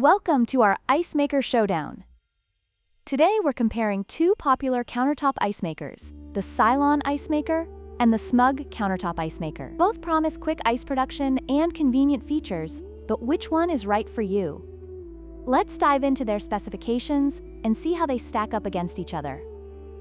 Welcome to our Ice Maker Showdown. Today we're comparing two popular countertop ice makers, the Silonn ice maker and the SMUG countertop ice maker. Both promise quick ice production and convenient features, but which one is right for you? Let's dive into their specifications and see how they stack up against each other.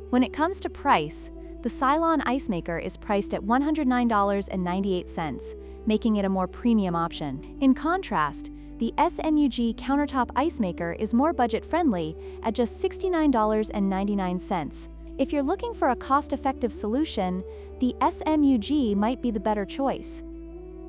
When it comes to price, the Silonn ice maker is priced at $109.98, making it a more premium option. In contrast, the SMUG countertop ice maker is more budget-friendly at just $69.99. If you're looking for a cost-effective solution, the SMUG might be the better choice.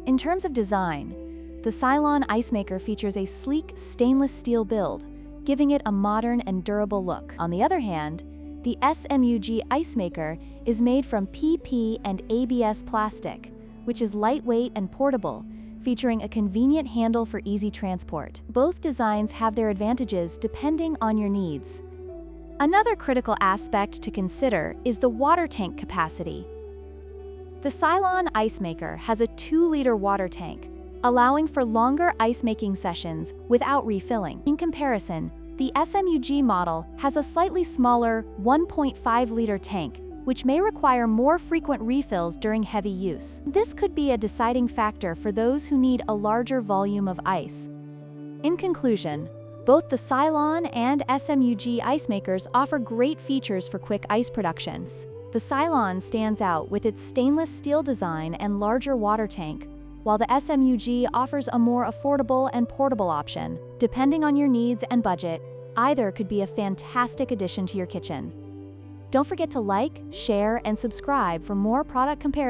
In terms of design, the Silonn ice maker features a sleek stainless steel build, giving it a modern and durable look. On the other hand, the SMUG ice maker is made from PP and ABS plastic, which is lightweight and portable, featuring a convenient handle for easy transport. Both designs have their advantages depending on your needs. Another critical aspect to consider is the water tank capacity. The Silonn ice maker has a 2-liter water tank, allowing for longer ice-making sessions without refilling. In comparison, the SMUG model has a slightly smaller 1.5-liter tank, which may require more frequent refills during heavy use. This could be a deciding factor for those who need a larger volume of ice. In conclusion, both the Silonn and SMUG ice makers offer great features for quick ice productions. The Silonn stands out with its stainless steel design and larger water tank, while the SMUG offers a more affordable and portable option. Depending on your needs and budget, either could be a fantastic addition to your kitchen. Don't forget to like, share, and subscribe for more product comparisons.